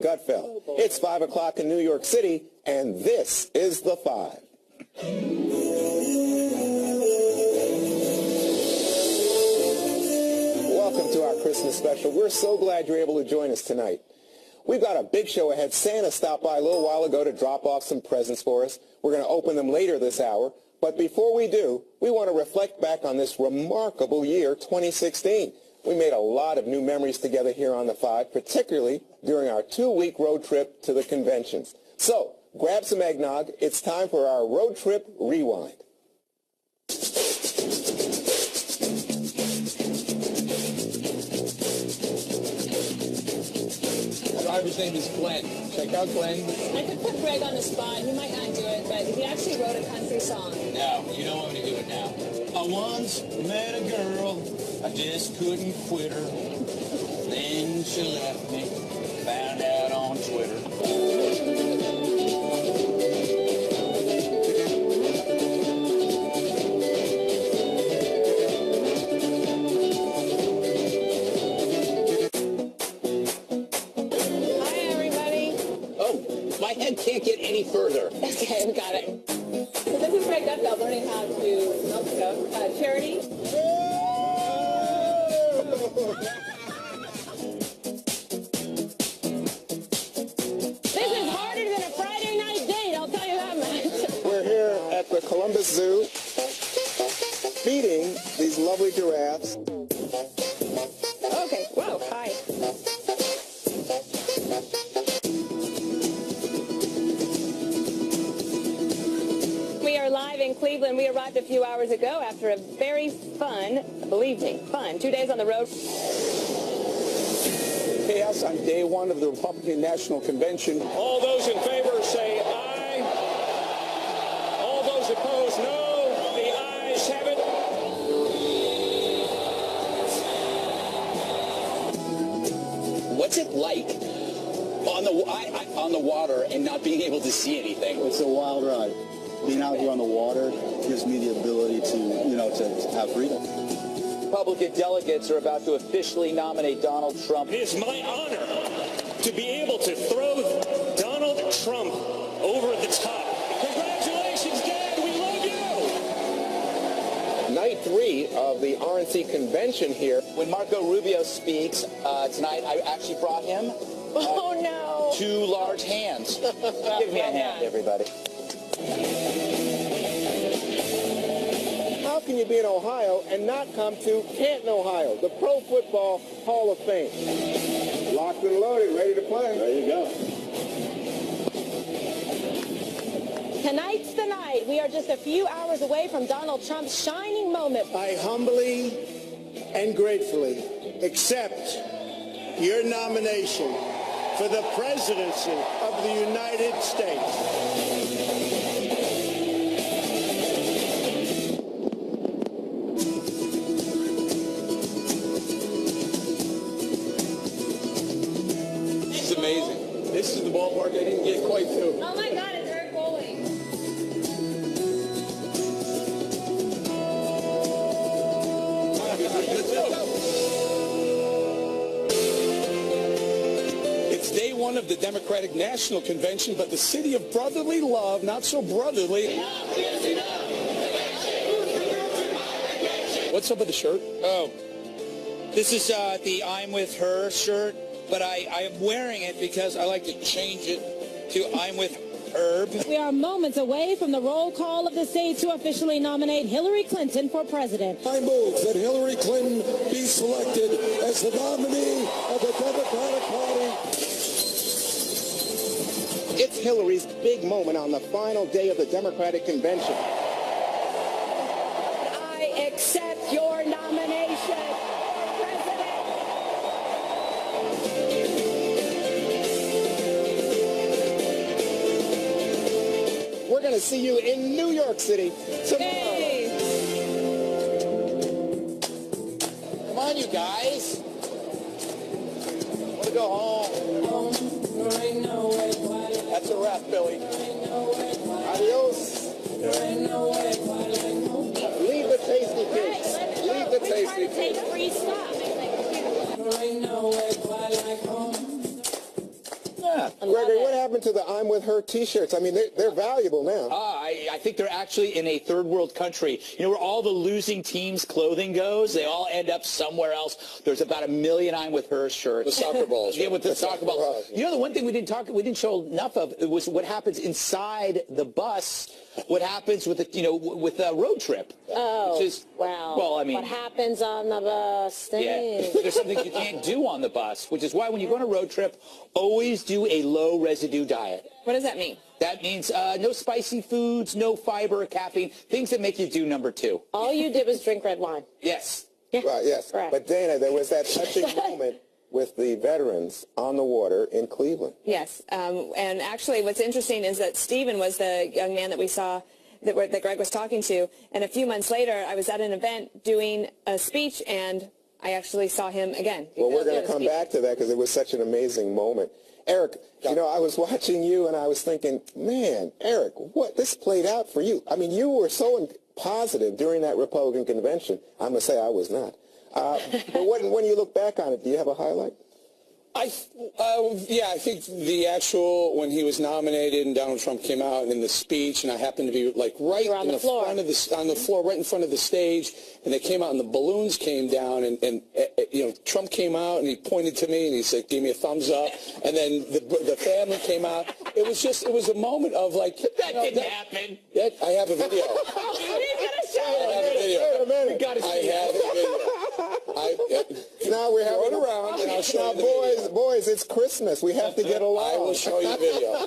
Gutfeld. It's 5 o'clock in New York City, and this is The Five. Welcome to our Christmas special. We're so glad you're able to join us tonight. We've got a big show ahead. Santa stopped by a little while ago to drop off some presents for us. We're going to open them later this hour. But before we do, we want to reflect back on this remarkable year, 2016. We made a lot of new memories together here on The Five, particularly during our 2-week road trip to the conventions. So, grab some eggnog. It's time for our road trip rewind. Driver's name is Glenn. Check out Glenn. I could put Greg on the spot. He might not do it, but he actually wrote a country song. No, you don't want me to do it now. I once met a girl. I just couldn't quit her. Then she left me. Found out on Twitter. My head can't get any further. Okay, we got it. So this is Greg Gutfeld learning how to milk a goat. Charity? This is harder than a Friday night date, I'll tell you that much. We're here at the Columbus Zoo feeding these lovely giraffes. Okay, whoa, hi. Live in Cleveland. We arrived a few hours ago after a very fun, believe me, fun 2 days on the road. Chaos on day one of the Republican National Convention. All those in favor say aye. All those opposed, no. The ayes have it. What's it like on the water and not being able to see anything? It's a wild ride. Being out here on the water gives me the ability to have freedom. Republican delegates are about to officially nominate Donald Trump. It is my honor to be able to throw Donald Trump over the top. Congratulations, Dad. We love you. Night 3 of the RNC convention here. When Marco Rubio speaks tonight, I actually brought him Oh, no. 2 large hands. Give me a hand, everybody. How can you be in Ohio and not come to Canton, Ohio, the Pro Football Hall of Fame? Locked and loaded, ready to play. There you go. Tonight's the night. We are just a few hours away from Donald Trump's shining moment. I humbly and gratefully accept your nomination for the presidency of the United States. Amazing. This is the ballpark I didn't get quite to. Oh my God, it's Eric Bowling. It's day one of the Democratic National Convention, but the city of brotherly love, not so brotherly. What's up with the shirt? Oh, this is the I'm with her shirt, but I am wearing it because I like to change it to I'm with Herb. We are moments away from the roll call of the state to officially nominate Hillary Clinton for president. I move that Hillary Clinton be selected as the nominee of the Democratic Party. It's Hillary's big moment on the final day of the Democratic convention. I accept your nomination for president. We're going to see you in New York City tomorrow. Hey. Come on, you guys. Want to go home? That's a wrap, Billy. Adios. Leave the tasty Right, cakes. let's go. Leave the We tasty try to take cakes. free stuff. There ain't nowhere quite like home. Yeah. Gregory, what happened to the I'm With Her T-shirts? I mean, they're valuable now. I think they're actually in a third world country. You know where all the losing teams' clothing goes? They all end up somewhere else. There's about 1 million I'm With Her shirts. The soccer balls. Yeah, with the soccer balls. You know, the one thing we didn't show enough of was what happens inside the bus. What happens with a road trip? Oh, which is, wow. Well, I mean, what happens on the bus? yeah, there's some things you can't do on the bus, which is why when you go on a road trip, always do a low residue diet. What does that mean? That means no spicy foods, no fiber or caffeine, things that make you do number 2. All you did was drink red wine. Yes. Yeah. Right, yes. Correct. But Dana, there was that touching moment with the veterans on the water in Cleveland. Yes, and actually what's interesting is that Stephen was the young man that we saw that Greg was talking to, and a few months later I was at an event doing a speech and I actually saw him again. Well, we're going to come back to that because it was such an amazing moment. Eric, you know, I was watching you and I was thinking, man, Eric, this played out for you. I mean, you were so positive during that Republican convention. I'm going to say I was not. But when you look back on it, do you have a highlight? Yeah, I think the actual, when he was nominated and Donald Trump came out and in the speech, and I happened to be like right in the front of on the floor, right in front of the stage, and they came out and the balloons came down, and you know, Trump came out and he pointed to me and he said, gave me a thumbs up, and then the family came out. It was a moment of like, that didn't happen. I have a video. Now we're having around and I'll show you the video. Boys, it's Christmas. We have to get along. I will show you the video.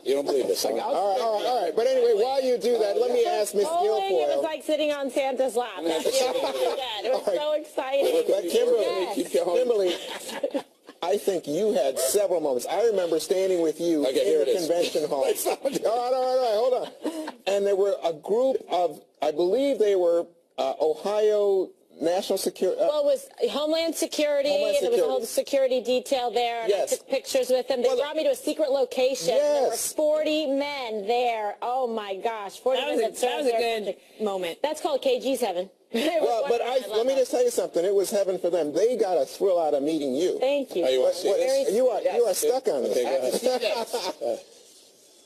You don't believe this? All right. But anyway, while you do that, let me ask Miss Guilfoyle. It was like sitting on Santa's lap. That's what you did. It was so exciting. But Kimberly, I think you had several moments. I remember standing with you in the convention hall. All right, hold on. And there were a group of, I believe they were Ohio National Security. Well, it was Homeland Security, and there was a whole security detail there, and I took pictures with them. They brought me to a secret location. There were 40 men there. Oh, my gosh. 40 men. That was a good moment. That's called KG's heaven. Well, but let me just tell you something. It was heaven for them. They got a thrill out of meeting you. Thank you. You are stuck on this.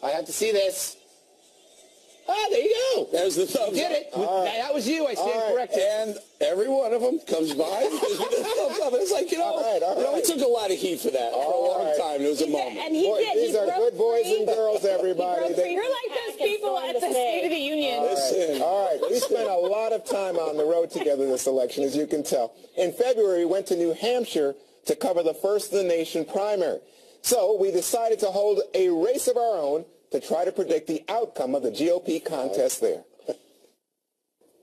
I have to see this. Ah, there you go. There's the thumbs. You did it. That was you. I stand corrected. And every one of them comes by. It's like, you know, we took a lot of heat for that for a long time. It was a moment. And he did. These are good boys and girls, everybody. You're like those people at the State of the Union. All right. We spent a lot of time on the road together this election, as you can tell. In February, we went to New Hampshire to cover the First in the Nation primary. So we decided to hold a race of our own to try to predict the outcome of the GOP contest there.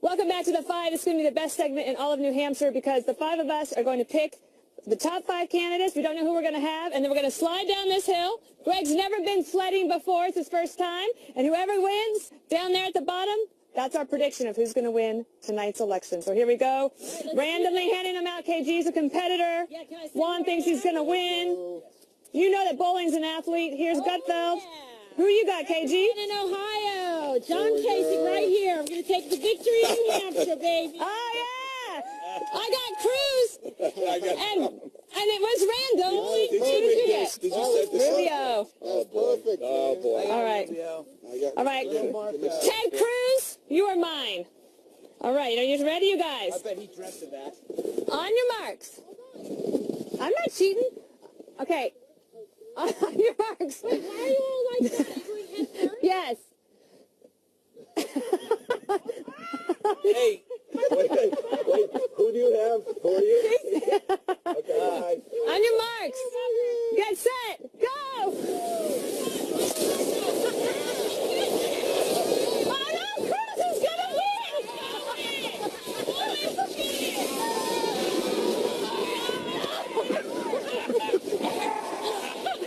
Welcome back to The Five. It's going to be the best segment in all of New Hampshire because the 5 of us are going to pick the top 5 candidates. We don't know who we're going to have, and then we're going to slide down this hill. Greg's never been sledding before. It's his first time. And whoever wins down there at the bottom, that's our prediction of who's going to win tonight's election. So here we go. Randomly handing them out. KG's a competitor. Juan thinks he's going to win. You know that bowling's an athlete. Here's Gutfeld. Who you got, KG? In Ohio. John Kasich right here. I'm going to take the victory in New Hampshire, baby. Oh, yeah. I got Cruz. And it was random. Who did you get? Did you set this Rubio. Oh, perfect. Oh, boy. All right. All right. Ted Cruz, you are mine. All right. Are you ready, you guys? I bet he dressed to that. On your marks. I'm not cheating. Okay. On your marks. Why are you all like that? Yes. Hey, wait. Who do you have? Who are you? Okay, On your marks. Get set. Go. Oh, no. Cruz is going to win.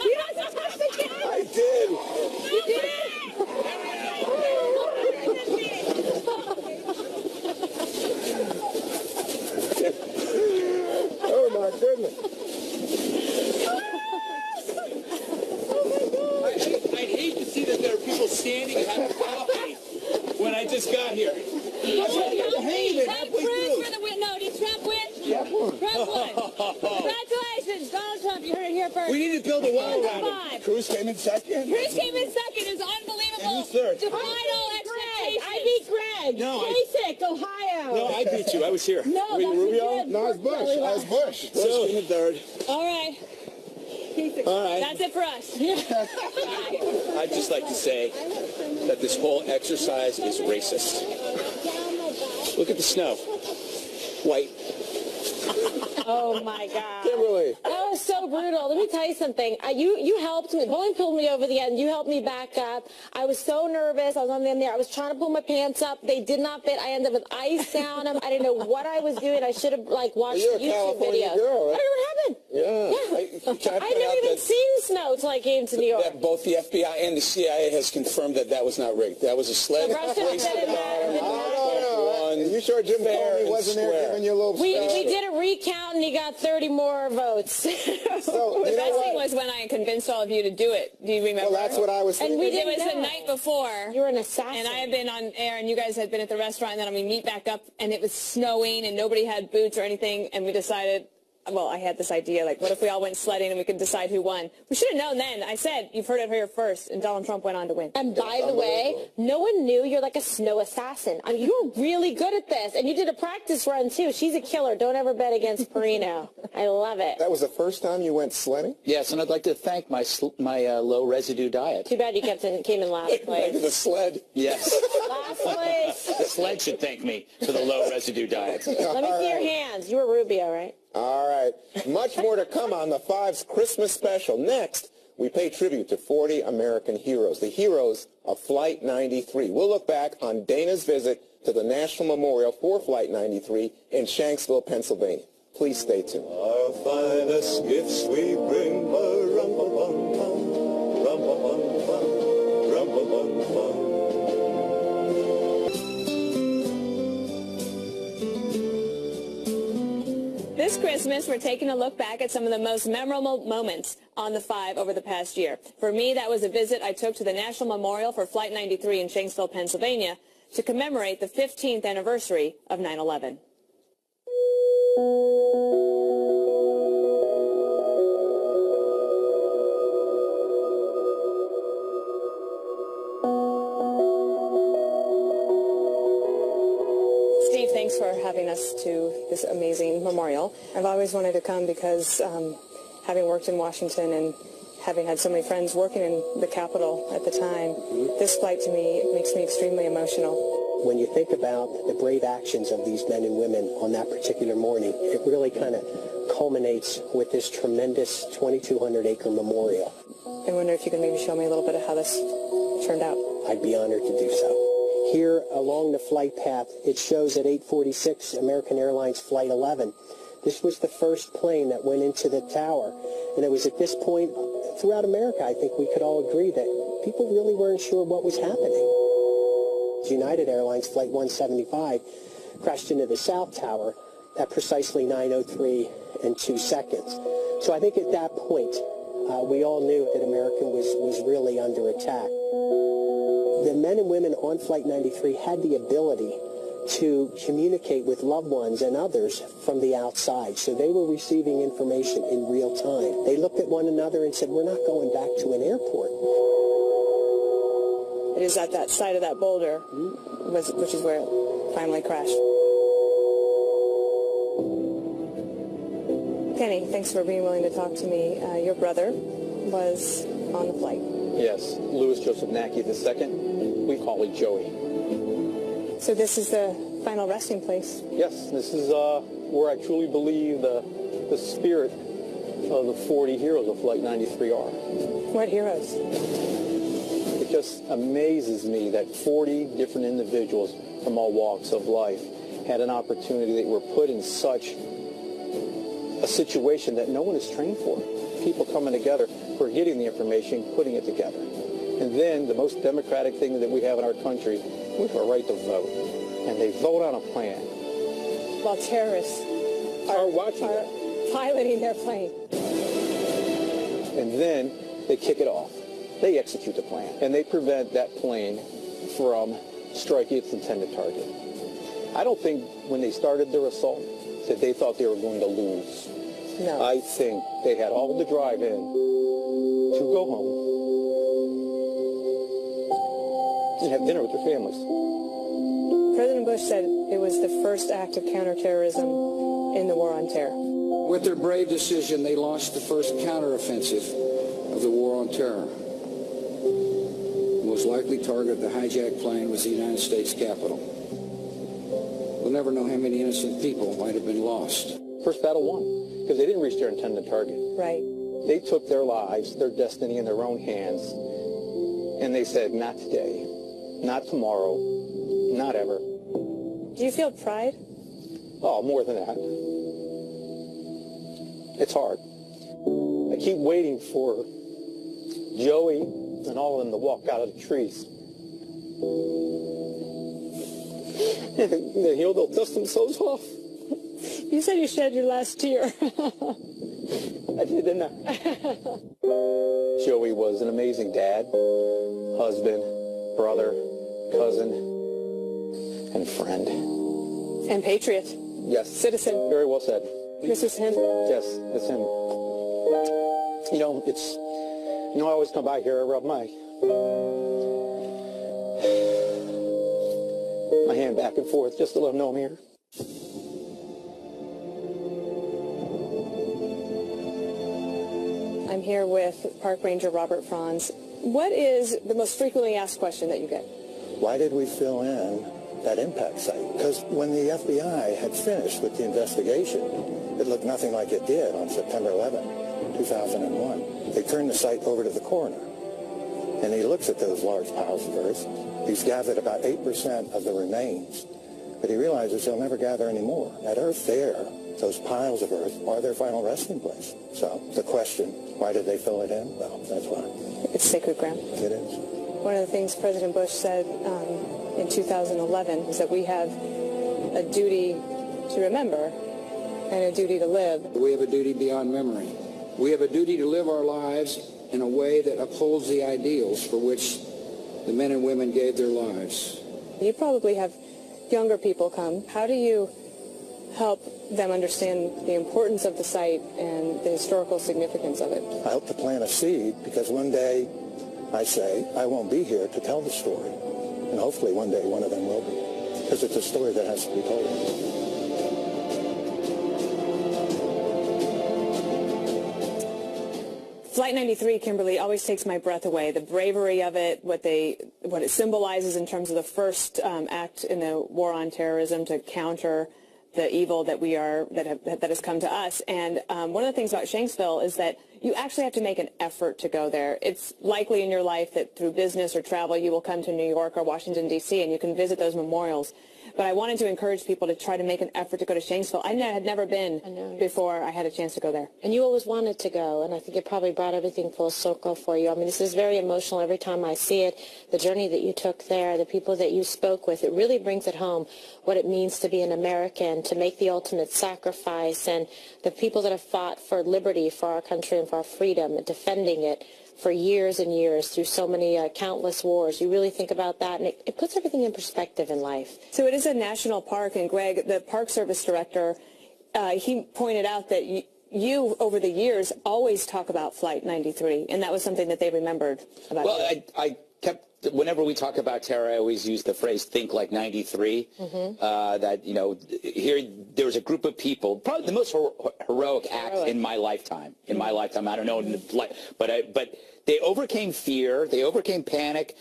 You're not supposed to get it. I did. You did it? Oh, my goodness. I'd hate to see that there are people standing and having coffee when I just got here. Ted Cruz for the win. No, did Trump win? Trump won. Congratulations. Congratulations, Donald Trump. You heard it here first. We need to build a wall around him. Five. Cruz came in second. Cruz came in second. It was unbelievable. And who's third? Defied all expectations. I beat Greg. No, Basic, Ohio. No, I beat you. I was here. No, Were you that's Rubio? good. No, it's Bush. Really I was Bush. Bush came in third. All right. All right. That's it for us. I'd just like to say that this whole exercise is racist. Look at the snow. White. Oh, my God. Kimberly. That was so brutal. Let me tell you something. You helped me. Bowling pulled me over the end. You helped me back up. I was so nervous. I was on the end there. I was trying to pull my pants up. They did not fit. I ended up with ice down them. I didn't know what I was doing. I should have watched You're a YouTube California videos. girl, right? I don't know what happened. Yeah. I never even seen snow till I came to New York. That both the FBI and the CIA has confirmed that that was not rigged. That was a sled. Russia race said to the it bottom. Are you sure Jim Comey wasn't there giving you a little We special? did a recount and he got 30 more votes. So, The you know best thing what? was when I convinced all of you to do it. Do you remember? Well, that's what I was thinking. And we It didn't was the know. night before. You were an assassin. And I had been on air, and you guys had been at the restaurant, and then we meet back up, and it was snowing, and nobody had boots or anything, and we decided, well, I had this idea, like, what if we all went sledding and we could decide who won? We should have known then. I said, you've heard it here first, and Donald Trump went on to win. And by the way, no one knew you're like a snow assassin. I mean, you're really good at this. And you did a practice run, too. She's a killer. Don't ever bet against Perino. I love it. That was the first time you went sledding? Yes, and I'd like to thank my low residue diet. Too bad you came in last place. The sled. Yes. Last place. The sled should thank me for the low residue diet. Let me see your hands. You were Rubio, right? All right. Much more to come on the Five's Christmas special. Next, we pay tribute to 40 American heroes, the heroes of Flight 93. We'll look back on Dana's visit to the National Memorial for Flight 93 in Shanksville, Pennsylvania. Please stay tuned. Our finest gifts we bring, rum-pa-bum-bum, rum-pa-bum-bum, rum-pa-bum-bum. This Christmas, we're taking a look back at some of the most memorable moments on the Five over the past year. For me, that was a visit I took to the National Memorial for Flight 93 in Shanksville, Pennsylvania, to commemorate the 15th anniversary of 9/11. Steve, thanks for having us to this amazing memorial. I've always wanted to come because having worked in Washington and having had so many friends working in the Capitol at the time, this flight to me makes me extremely emotional. When you think about the brave actions of these men and women on that particular morning, it really kind of culminates with this tremendous 2,200-acre memorial. I wonder if you can maybe show me a little bit of how this turned out. I'd be honored to do so. Here along the flight path, it shows at 8:46 American Airlines Flight 11. This was the first plane that went into the tower. And it was at this point throughout America, I think we could all agree that people really weren't sure what was happening. United Airlines Flight 175 crashed into the South Tower at precisely 9:03 and 2 seconds. So I think at that point, we all knew that America was really under attack. The men and women on Flight 93 had the ability to communicate with loved ones and others from the outside. So they were receiving information in real time. They looked at one another and said, we're not going back to an airport. It is at that side of that boulder, which is where it finally crashed. Kenny, thanks for being willing to talk to me. Your brother was on the flight. Yes, Louis Joseph Nacky II. We call him Joey. So this is the final resting place. Yes, this is where I truly believe the spirit of the 40 heroes of Flight 93 are. What heroes? It just amazes me that 40 different individuals from all walks of life had an opportunity. They were put in such a situation that no one is trained for. People coming together who are getting the information, putting it together. And then the most democratic thing that we have in our country, we have a right to vote. And they vote on a plan. While terrorists are watching piloting their plane. And then they kick it off. They execute the plan. And they prevent that plane from striking its intended target. I don't think when they started their assault that they thought they were going to lose. No. I think they had all the drive in to go home and have dinner with their families. President Bush said it was the first act of counterterrorism in the war on terror. With their brave decision, they launched the first counteroffensive of the war on terror. The most likely target of the hijacked plane was the United States Capitol. We'll never know how many innocent people might have been lost. First battle won, because they didn't reach their intended target. Right. They took their lives, their destiny in their own hands, and they said, not today, not tomorrow, not ever. Do you feel pride? Oh, more than that. It's hard. I keep waiting for Joey and all of them to walk out of the trees. And they'll dust themselves off. You said you shed your last tear. I did, didn't I? Joey was an amazing dad, husband, brother, cousin, and friend. And patriot. Yes. Citizen. Very well said. This is him. Yes, it's him. You know, I always come by here, I rub my hand back and forth just to let them know I'm here. I'm here with Park Ranger Robert Franz. What is the most frequently asked question that you get? Why did we fill in that impact site? Because when the FBI had finished with the investigation, it looked nothing like it did on September 11, 2001. They turned the site over to the coroner, and he looks at those large piles of earth. He's gathered about 8% of the remains, but he realizes he'll never gather any more. That earth there, those piles of earth, are their final resting place. So the question, why did they fill it in? Well, that's why. It's sacred ground. It is. One of the things President Bush said in 2011 is that we have a duty to remember and a duty to live. We have a duty beyond memory. We have a duty to live our lives in a way that upholds the ideals for which the men and women gave their lives. You probably have younger people come. How do you help them understand the importance of the site and the historical significance of it? I hope to plant a seed, because one day, I say, I won't be here to tell the story. And hopefully one day one of them will be, because it's a story that has to be told. Flight 93, Kimberly, always takes my breath away. The bravery of it, what it symbolizes in terms of the first act in the war on terrorism to counter the evil that that has come to us. And one of the things about Shanksville is that you actually have to make an effort to go there. It's likely in your life that through business or travel you will come to New York or Washington, D.C., and you can visit those memorials. But I wanted to encourage people to try to make an effort to go to Shanksville. I had never been before I had a chance to go there. And you always wanted to go, and I think it probably brought everything full circle for you. I mean, this is very emotional every time I see it. The journey that you took there, the people that you spoke with, it really brings it home what it means to be an American, to make the ultimate sacrifice, and the people that have fought for liberty, for our country and for our freedom, and defending it for years and years through so many countless wars. You really think about that, and it puts everything in perspective in life. So it is a national park, and Greg, the Park Service director, he pointed out that you over the years, always talk about Flight 93, and that was something that they remembered about. Well, I kept, whenever we talk about terror, I always use the phrase, think like 93, that, you know, here there was a group of people, probably the most heroic act in my lifetime. I don't know, but they overcame fear, they overcame panic,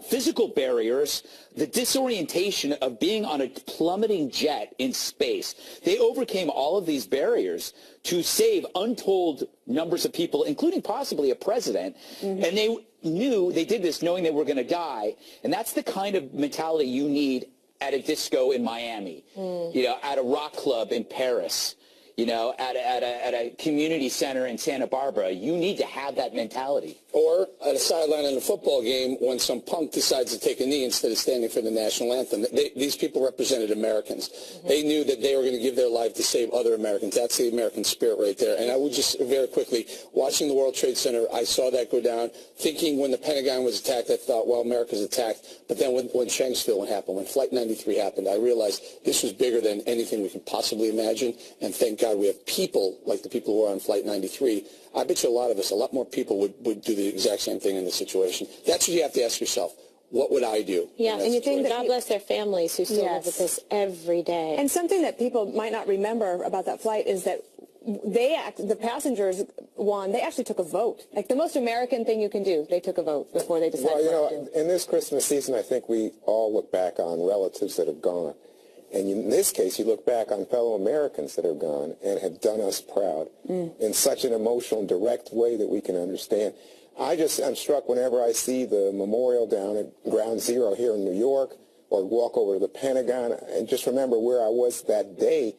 physical barriers, the disorientation of being on a plummeting jet in space. They overcame all of these barriers to save untold numbers of people, including possibly a president, and they knew, they did this knowing they were going to die, and that's the kind of mentality you need at a disco in Miami, you know, at a rock club in Paris, you know, at a community center in Santa Barbara. You need to have that mentality. Or at a sideline in a football game when some punk decides to take a knee instead of standing for the national anthem. These people represented Americans. They knew that they were going to give their life to save other Americans. That's the American spirit right there. And I would just very quickly, watching the World Trade Center, I saw that go down, thinking when the Pentagon was attacked, I thought, well, America's attacked. But then when Shanksville happened, when Flight 93 happened, I realized this was bigger than anything we could possibly imagine. And thank God we have people like the people who are on Flight 93. I bet you a lot of us, a lot more people would do the exact same thing in this situation. That's what you have to ask yourself. What would I do? Yeah, and you think that God bless their families who still live with this every day. And something that people might not remember about that flight is that the passengers won. They actually took a vote. Like the most American thing you can do. They took a vote before they decided. Well, you know, in this Christmas season, I think we all look back on relatives that have gone. And in this case, you look back on fellow Americans that have gone and have done us proud in such an emotional, direct way that we can understand. I'm struck whenever I see the memorial down at Ground Zero here in New York or walk over to the Pentagon and just remember where I was that day,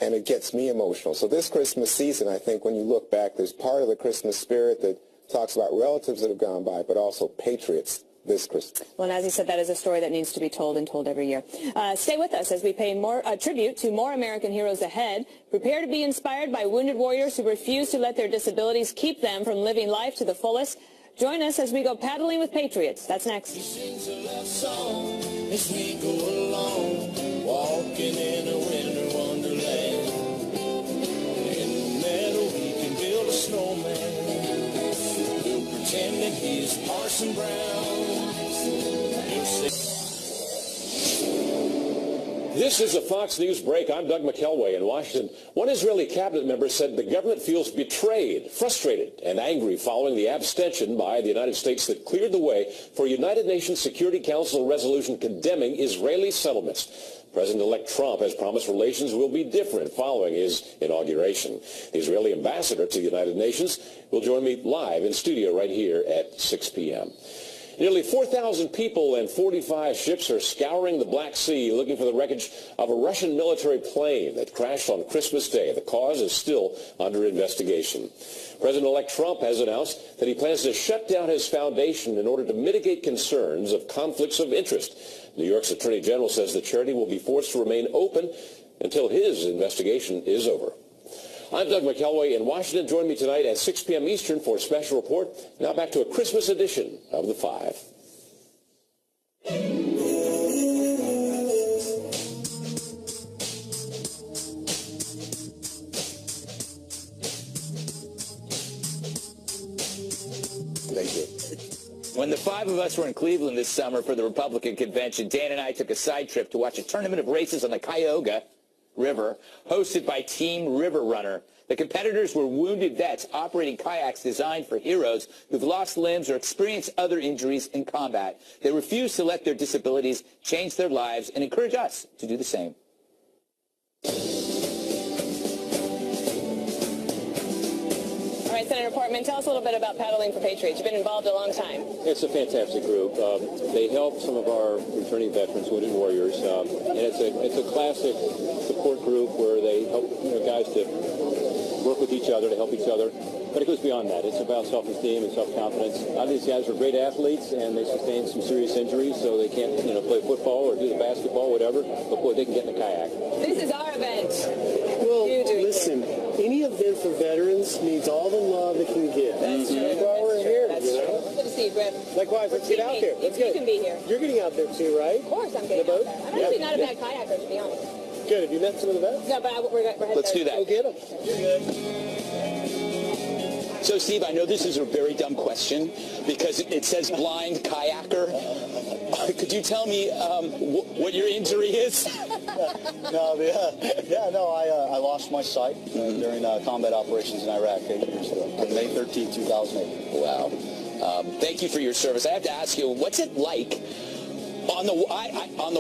and it gets me emotional. So this Christmas season, I think when you look back, there's part of the Christmas spirit that talks about relatives that have gone by, but also patriots this Christmas. Well, and as you said, that is a story that needs to be told and told every year. Stay with us as we pay more tribute to more American heroes ahead. Prepare to be inspired by wounded warriors who refuse to let their disabilities keep them from living life to the fullest. Join us as we go paddling with patriots. That's next. He sings a love song as we go along, walking in a winter wonderland. In the meadow we can build a snowman. We'll pretend that he's Parson Brown. This is a Fox News break. I'm Doug McKelway in Washington. One Israeli cabinet member said the government feels betrayed, frustrated, and angry following the abstention by the United States that cleared the way for a United Nations Security Council resolution condemning Israeli settlements. President-elect Trump has promised relations will be different following his inauguration. The Israeli ambassador to the United Nations will join me live in studio right here at 6 p.m. Nearly 4,000 people and 45 ships are scouring the Black Sea looking for the wreckage of a Russian military plane that crashed on Christmas Day. The cause is still under investigation. President-elect Trump has announced that he plans to shut down his foundation in order to mitigate concerns of conflicts of interest. New York's Attorney General says the charity will be forced to remain open until his investigation is over. I'm Doug McKelway in Washington. Join me tonight at 6 p.m. Eastern for a special report. Now back to a Christmas edition of The Five. Thank you. When the five of us were in Cleveland this summer for the Republican convention, Dan and I took a side trip to watch a tournament of races on the Cuyahoga River, hosted by Team River Runner. The competitors were wounded vets operating kayaks designed for heroes who've lost limbs or experienced other injuries in combat. They refuse to let their disabilities change their lives and encourage us to do the same. All right, Senator Portman, tell us a little bit about Paddling for Patriots. You've been involved a long time. It's a fantastic group. They help some of our returning veterans, wounded warriors, and it's a classic support group where they help guys to work with each other, to help each other. But it goes beyond that. It's about self-esteem and self-confidence. These guys are great athletes, and they sustained some serious injuries, so they can't play football or do the basketball, whatever. But boy, they can get in the kayak. This is our event. Well, listen, any event for veterans needs all the love it can get. That's true. That's why we're here. That's true. Good to see you, Brett. Likewise, let's get out there. Let's You can be here. You're getting out there too, right? Of course I'm getting out there. I'm actually not a bad kayaker, to be honest. Good. Have you met some of the vets? No, but we're headed Let's do that. Go get them. You're good. So, Steve, I know this is a very dumb question because it says blind kayaker. Could you tell me what your injury is? I lost my sight during combat operations in Iraq 8 years ago, on May 13, 2008. Wow. Thank you for your service. I have to ask you, what's it like on the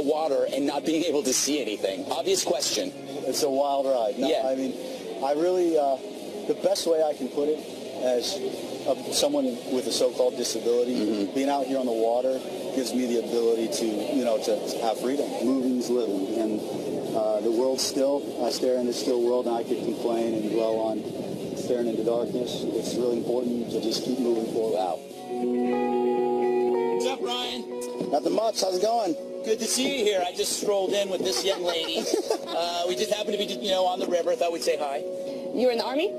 water and not being able to see anything? Obvious question. It's a wild ride. No, yeah. I mean, I really, the best way I can put it, as someone with a so-called disability, being out here on the water gives me the ability to have freedom. Moving's living, and the world's still. I stare in this still world, and I could complain and dwell on staring into darkness. It's really important to just keep moving forward. Wow. What's up, Ryan? Nothing much. How's it going? Good to see you here. I just strolled in with this young lady. We just happened to be, on the river. Thought we'd say hi. You were in the Army?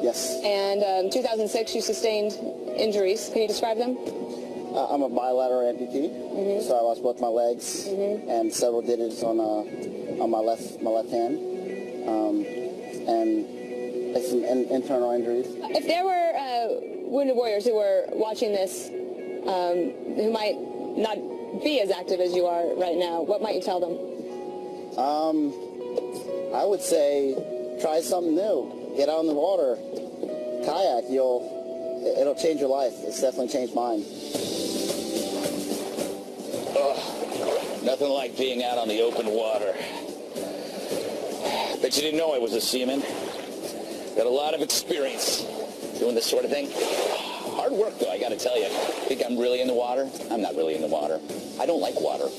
Yes. And in 2006, you sustained injuries. Can you describe them? I'm a bilateral amputee, so I lost both my legs and several digits on my left hand. like some internal injuries. If there were wounded warriors who were watching this, who might not be as active as you are right now, what might you tell them? I would say try something new. Get out in the water. Kayak, it'll change your life. It's definitely changed mine. Nothing like being out on the open water. Bet you didn't know I was a seaman. Got a lot of experience doing this sort of thing. Hard work, though, I got to tell you. Think I'm really in the water? I'm not really in the water. I don't like water.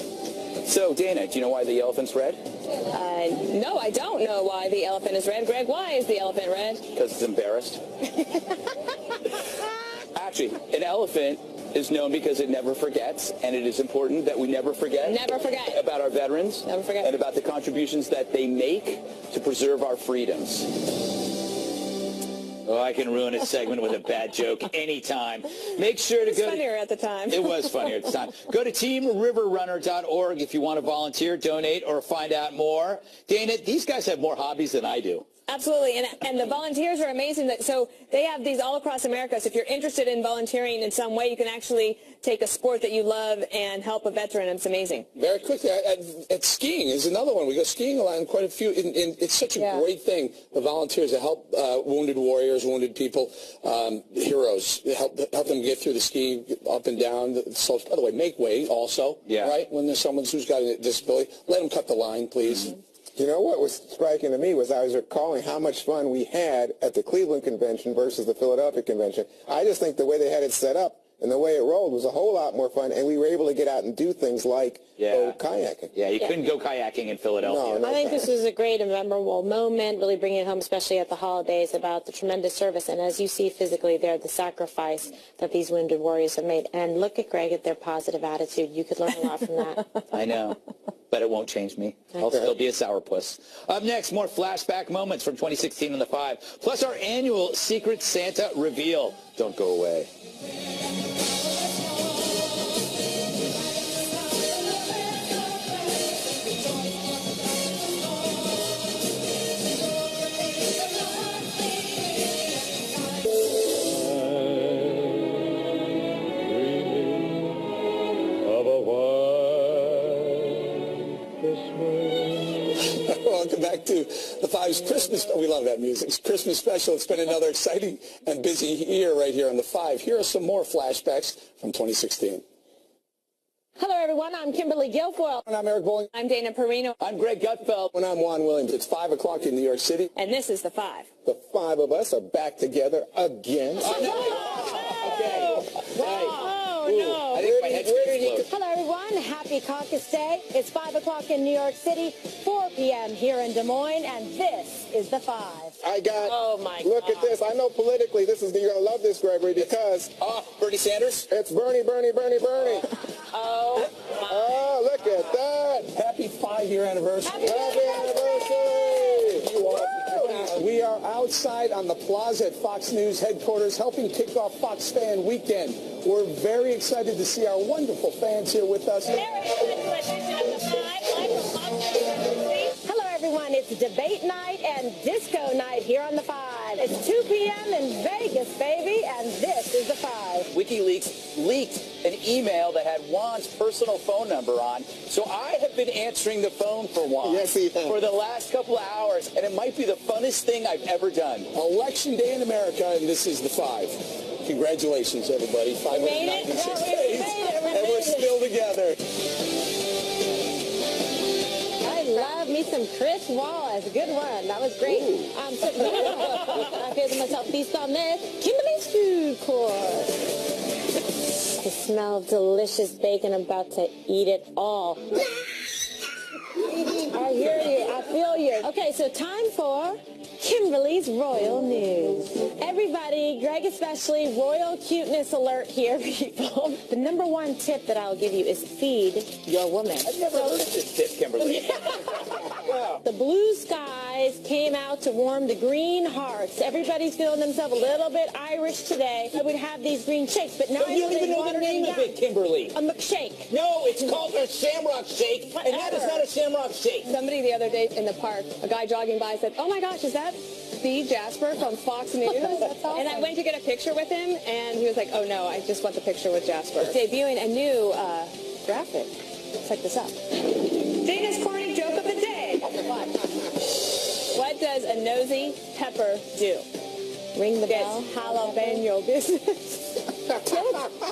So, Dana, do you know why the elephant's red? No, I don't know why the elephant is red. Greg, why is the elephant red? Because it's embarrassed. Actually, an elephant is known because it never forgets, and it is important that we never forget. Never forget. About our veterans. Never forget. And about the contributions that they make to preserve our freedoms. Oh, I can ruin a segment with a bad joke anytime. Make sure to go. It was funnier at the time. It was funnier at the time. Go to teamriverrunner.org if you want to volunteer, donate, or find out more. Dana, these guys have more hobbies than I do. Absolutely, and the volunteers are amazing. So they have these all across America. So if you're interested in volunteering in some way, you can actually take a sport that you love and help a veteran. It's amazing. Very quickly, at skiing is another one. We go skiing a lot, and quite a few. And it's such a great thing. The volunteers that help wounded warriors, wounded people, heroes, help them get through the skiing up and down the slopes. By the way, make way also. Yeah. Right when there's someone who's got a disability, let them cut the line, please. Mm-hmm. You know what was striking to me was I was recalling how much fun we had at the Cleveland Convention versus the Philadelphia Convention. I just think the way they had it set up and the way it rolled was a whole lot more fun, and we were able to get out and do things like go kayaking. Yeah, you couldn't go kayaking in Philadelphia. I think this was a great and memorable moment, really bringing it home, especially at the holidays, about the tremendous service. And as you see physically there, the sacrifice that these wounded warriors have made. And look at Greg at their positive attitude. You could learn a lot from that. I know. But it won't change me. I'll still be a sourpuss. Up next, more flashback moments from 2016 on the 5, plus our annual Secret Santa reveal. Don't go away. Welcome back to the 5's Christmas. Oh, we love that music. It's Christmas special. It's been another exciting and busy year right here on the 5. Here are some more flashbacks from 2016. Hello, everyone. I'm Kimberly Guilfoyle. And I'm Eric Bowling. I'm Dana Perino. I'm Greg Gutfeld. And I'm Juan Williams. It's 5 o'clock in New York City. And this is the 5. The 5 of us are back together again. No. I think my head's going to explode. Hello, everyone. Happy Caucus Day. It's 5 o'clock in New York City, 4 p.m. here in Des Moines, and this is the 5. I got, oh my look God. at this. I know politically you're going to love this, Gregory, because... Bernie Sanders? It's Bernie. Oh, look at that. Happy 5-year anniversary. Happy anniversary. You all. We are outside on the plaza at Fox News headquarters helping kick off Fox Fan Weekend. We're very excited to see our wonderful fans here with us. Hello, everyone. It's debate night and disco night here on the 5. It's 2 p.m. in Vegas, baby, and this is the 5. WikiLeaks leaked an email that had Juan's personal phone number on, so I have been answering the phone for Juan for the last couple of hours, and it might be the funnest thing I've ever done. Election day in America, and this is the 5. Congratulations, everybody. 596 days, and we're still together. I love me some Chris Wallace. Good one. That was great. I'm sitting here. I feel to myself, feast on this. Kimberly's food court. I smell delicious bacon. I'm about to eat it all. I hear you. I feel you. Okay, so time for Kimberly's Royal News. Everybody, Greg especially, royal cuteness alert here, people. The number one tip that I'll give you is feed your woman. I've never heard of this tip, Kimberly. The blue skies came out to warm the green hearts. Everybody's feeling themselves a little bit Irish today. I would have these green chicks, but now I you don't even know the name of it. it, Kimberly? A McShake. No, it's called a Shamrock Shake, and that is not a Shamrock Shake. Somebody the other day in the park, a guy jogging by said, "Oh my gosh, is that the Jasper from Fox News?" That's awesome. And I went to get a picture with him, and he was like, "Oh no, I just want the picture with Jasper." Debuting a new graphic. Check this out. Dana's corny joke of the day. What does a nosy pepper do? Ring the bell. It's jalapeno business.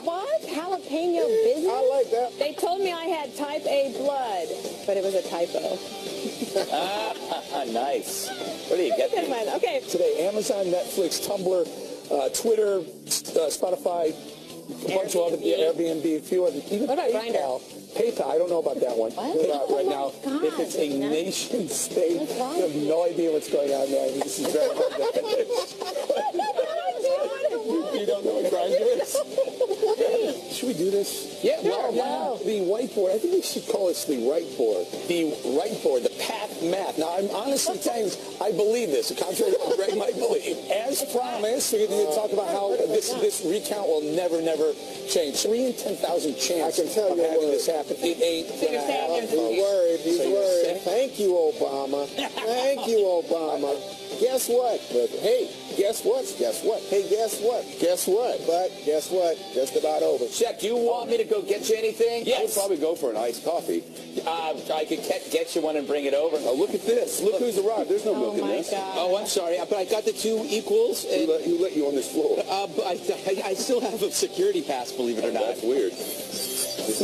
What? Jalapeno business? I like that. They told me I had type A blood, but it was a typo. Nice. What do you get? Good one. Okay. Today, Amazon, Netflix, Tumblr, Twitter, Spotify, a bunch of other Airbnb, a few other. Even What about PayPal. PayPal, I don't know about that one. Right now, if it's a nation state, you have no idea what's going on there. This is very hard to You don't know what Grindr is? Should we do this? Yeah, well, the whiteboard, I think we should call this the right board. The right board, the path math. Now, I'm honestly telling you, I believe this, contrary to what Greg might believe. As promised, we're going to talk about how this recount will never change. 3 in 10,000 chance I can tell you having this happen. It ain't going to happen. He's worried. He's worried. Thank you, Obama. Thank you, Obama. Guess what? But hey, guess what? Guess what? Hey, guess what? Guess what? But guess what? Just about over. Chet, do you want me to go get you anything? Yes. I would probably go for an iced coffee. I could get you one and bring it over. Oh, look at this. Look who's arrived. There's no milk in this. God. Oh, I'm sorry, but I got the 2 equals. And, Who let you on this floor? but I still have a security pass, believe it or not. That's weird. Who's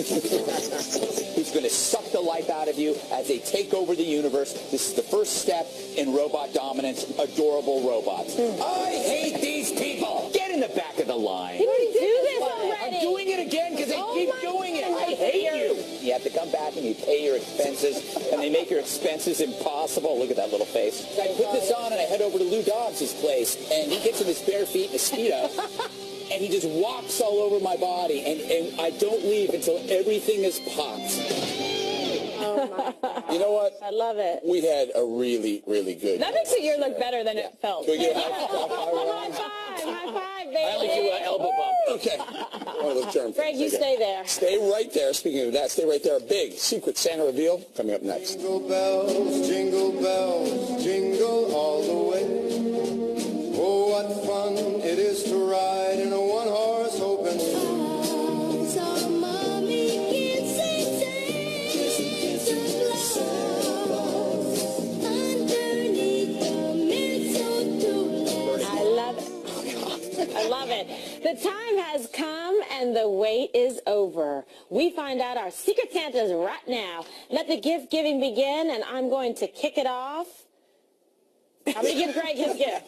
going to suck the life out of you as they take over the universe. This is the first step in robot dominance. Adorable robots. I hate these people. Get in the back of the line. Did we do this already? I'm doing it again because they keep doing it. I hate you. You have to come back and you pay your expenses, and they make your expenses impossible. Look at that little face. I put this on and I head over to Lou Dobbs' place, and he gets with his bare feet in a Speedo. And he just walks all over my body, and I don't leave until everything is popped. Oh, my God. You know what? I love it. We had a really, really good. That makes the year look better than it felt. Can we get a High five, baby. I only do an elbow bump. Okay. One of those germ Greg, things. you Okay. stay there. Stay right there. Speaking of that, stay right there. A big secret Santa reveal coming up next. Jingle bells, jingle all the way. Oh, what fun it is to ride in a one-horse open sleigh. I love it. The time has come and the wait is over. We find out our Secret Santas right now. Let the gift giving begin, and I'm going to kick it off. I'm going to give Greg his gift.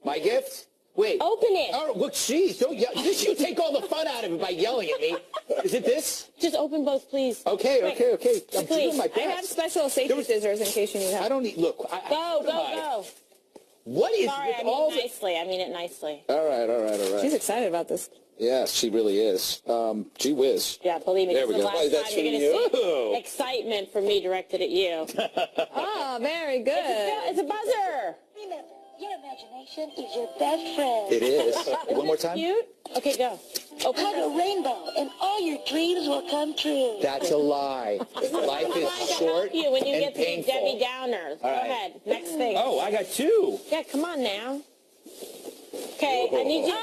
My gift? Wait. Open it. Oh, look, jeez. Don't yell. You take all the fun out of it by yelling at me. Is it this? Just open both, please. Okay. I'm Please. doing my I best. have special safety scissors in case you need help. I don't need. Look. Go. What is Sorry, I mean it nicely. I mean it nicely. All right. She's excited about this. Yes, she really is. Gee whiz. Yeah, believe me. There This we is go. the last time you're going to Oh. see excitement from me directed at you. Oh, very good. It's a buzzer. Remember, your imagination is your best friend. It is. One more time. Cute? Okay, go. Open Hug a rainbow, and all your dreams will come true. That's a lie. Life is short you when you and get to be painful. Debbie Downer. Go right. ahead. Next thing. Oh, I got 2. Yeah, come on now. Okay, I need you.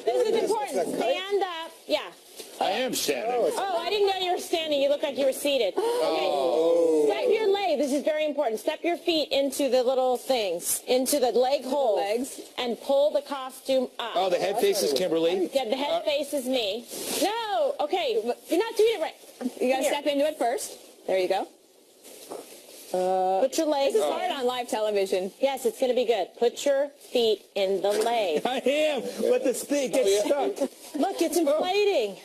This is important. Stand up. Yeah. I am standing. Oh, I didn't know you were standing. You look like you were seated. Okay. Step your leg. This is very important. Step your feet into the little things, into the leg hole, and pull the costume up. Oh, the head faces Kimberly. Yeah, the head faces me. No. Okay, you're not doing it right. You got to step into it first. There you go. Put your legs. This is hard on live television. Yes, it's going to be good. Put your feet in the leg. I am, but this thing gets stuck. Look, it's inflating.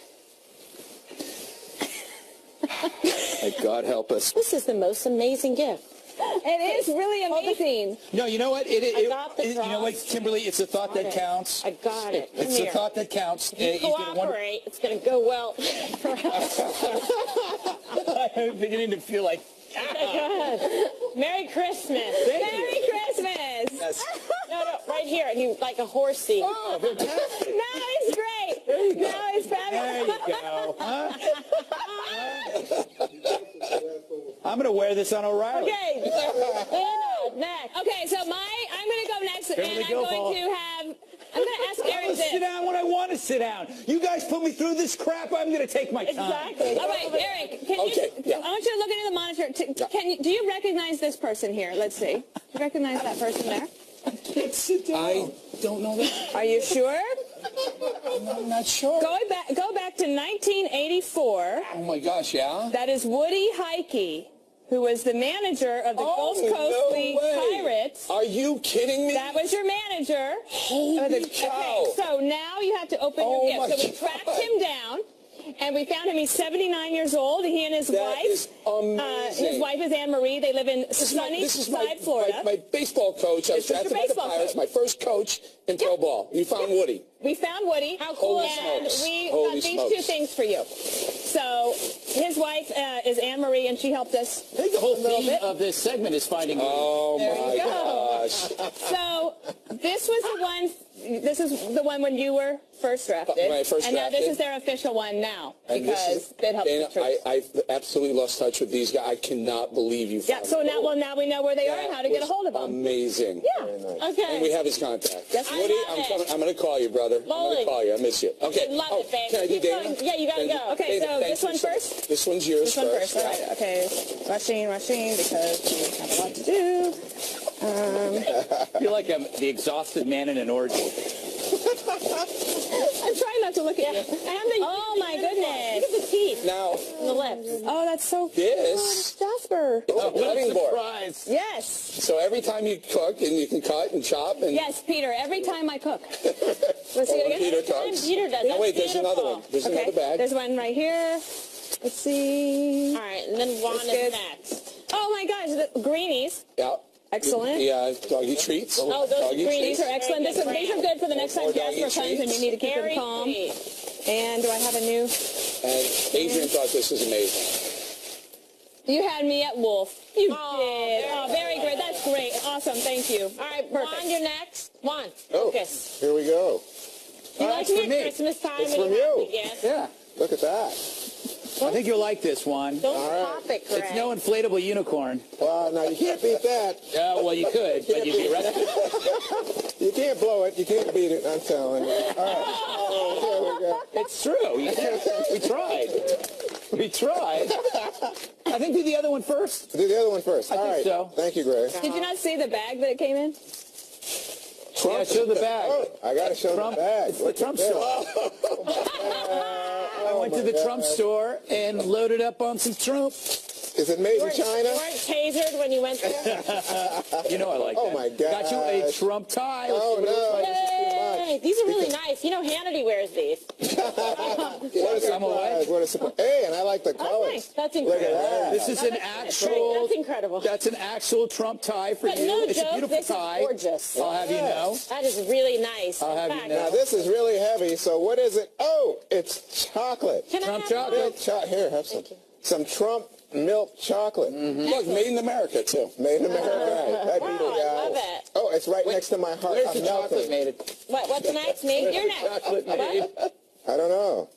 May God help us. This is the most amazing gift. It is really amazing. No, you know what? I got the you know what, Kimberly? It's a thought that counts. I got it. Come It's here. a thought that counts. If you cooperate, it's going to go well. I'm beginning to feel like. Good. Merry Christmas. Merry Christmas. Yes. No, right here. And you like a horsey. Oh, fantastic. No, it's great. to wear this on O'Reilly. Okay. Next. Okay, so I'm going to go next, and I'm going to ask Eric I'll sit down when I want to sit down. You guys put me through this crap, I'm going to take my time. Exactly. All right, Eric, I want you to look into the monitor. Do you recognize this person here? Let's see. Do you recognize that person there? Sit down. I don't know that. Are you sure? I'm not sure. Go back to 1984. Oh my gosh, yeah? That is Woody Heike, who was the manager of the Gulf Coast League Pirates. Are you kidding me? That was your manager. Holy cow. Okay, so now you have to open your gift. So we tracked him down. And we found him. He's 79 years old. He and his wife. Is amazing. His wife is Anne Marie. They live in sunny side Florida. My baseball coach. I was drafted by the Pirates. My first coach in pro ball. You found Woody. We found Woody. How cool! And we found these two things for you. So his wife is Anne Marie, and she helped us. I think the whole theme of this segment is finding Woody. Oh my gosh! So this was the one. This is the one when you were first drafted. Right, first and now drafted. this is their official one now because it helps. Dana, I've absolutely lost touch with these guys. I cannot believe you found them. So now we know where they are and how to get a hold of them. Amazing. Yeah. Okay. And we have his contact. Yes, Woody, I'm going to call you, brother. I'm going to call you. I miss you. Okay. Love it, babe. Can I do Dana? Yeah, you got to go. Okay, Dana, so this one first? This one's yours This one first. All right. Okay. Rushing because we have a lot to do. I feel like I'm the exhausted man in an orgy. I'm trying not to look at you. Oh my goodness. Look at the teeth. Now. The lips. Oh, that's so This. Jasper. Cutting board. Surprise. Yes. So every time you cook and you can cut and chop and. Yes, Peter. Every time I cook. Let's see it again. Peter cooks. Peter does. Oh, wait, there's another one. There's another bag. There's one right here. Let's see. All right, and then Juan is next. Oh my gosh, the greenies. Yeah. Excellent. Yeah, doggy treats. Oh, those doggy greenies treats. are excellent. These are good for the next time Jasper comes and you need to keep him calm. And do I have a new? And Adrian thought this was amazing. You had me at Wolf. You did. Oh, very great. That's great. Awesome. Thank you. All right, perfect. Juan, you're next. Juan, Oh, focus. here we go. You like me at Christmas time? It's when from you have you. the gift? Yeah. Look at that. I think you'll like this one. Don't pop it, Craig. It's no inflatable unicorn. Well, now you can't beat that. Well, you could, but you'd be arrested. You can't blow it. You can't beat it. I'm telling you. All right. Oh, there we go. It's true. We tried. We tried. I think do the other one first. Do the other one first. I All think right. so. Thank you, Greg. Did you not see the bag that it came in? Yeah, show the bag. Oh, I got to show Trump, the bag. It's the Trump store. I went to the Trump store and loaded up on some Trump. Is it made in You China? weren't tasered when you went there? You know I like that. Oh, my God. Got you a Trump tie. Let's Oh, see what it looks no. like. This is too much. Hey, these are really nice. You know Hannity wears these. What a surprise. What a surprise. Hey, and I like the colors. Nice. That's Look at incredible. that. This is an actual. That's incredible. That's an actual Trump tie for But you. no It's a joke, beautiful this tie. is gorgeous. I'll have you know. That is really nice. I'll have In you fact, know. Now, this is really heavy, so what is it? Oh, it's chocolate. Can Trump I have chocolate. Here, have some. Some Trump milk chocolate. Look, made in America, too. Made in America. That'd be Wow, the I guy. love it. Oh, it's right next to my heart. Where's I'm the chocolate melting. made? What's next? Me? You're next. Chocolate made. I don't know.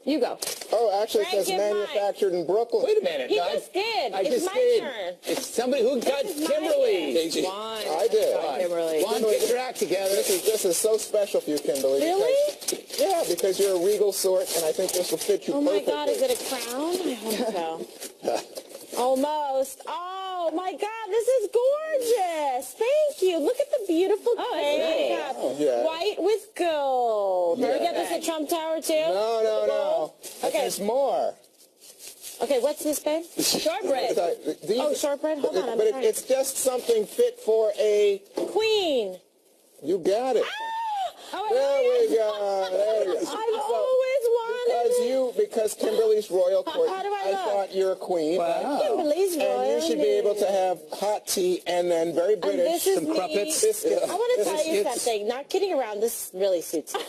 You go. Oh, actually, it Greg, says give mine. manufactured in Brooklyn. Wait a minute. He guys. just did. I It's just my did. turn. It's somebody who got This is my Kimberly. KG. I did. Kimberly. Juan, get your act together. This is so special for you, Kimberly. Really? Because, yeah, because you're a regal sort, and I think this will fit you Oh my perfectly. God, is it a crown? I hope so. Almost. Oh my God, this is gorgeous. Thank you. Look at the beautiful it's cup. Oh, yeah. White with gold. Did we get this at Trump Tower too? No. Okay. There's more. Okay, what's this, babe? Shortbread. Oh, shortbread? Hold on, I'm But trying. it's just something fit for a... Queen. You got it. Oh, There we go. There we go. I've always wanted Because Kimberly's royal court, how do I look? thought you're a queen. Wow. Kimberly's royal. And you should be able to have hot tea and then very British, this is some me. crumpets. Biscuits. I want to tell you Biscuits. something. Not kidding around. This really suits you.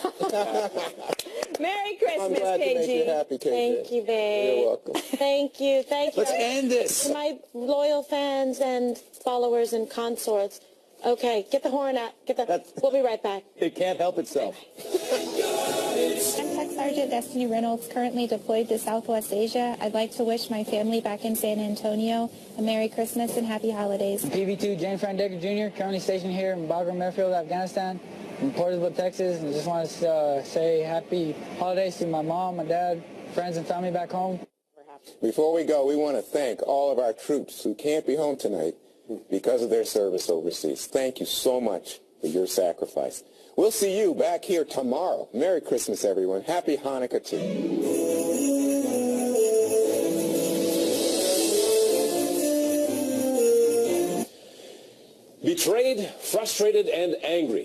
Merry Christmas, I'm glad KG. to make you happy, KJ. Thank you, babe. You're welcome. Thank you. Thank you. Let's end this. To my loyal fans and followers and consorts. Okay, get the horn out. We'll be right back. It can't help itself. I'm Tech Sergeant. Pilot Destiny Reynolds, currently deployed to Southwest Asia. I'd like to wish my family back in San Antonio a Merry Christmas and Happy Holidays. PV2 James Frank Decker Jr., currently stationed here in Bagram Airfield, Afghanistan, in Port Elizabeth, Texas. And just want to say happy holidays to my mom, my dad, friends, and family back home. Before we go, we want to thank all of our troops who can't be home tonight because of their service overseas. Thank you so much for your sacrifice. We'll see you back here tomorrow. Merry Christmas, everyone. Happy Hanukkah, too. Betrayed, frustrated, and angry.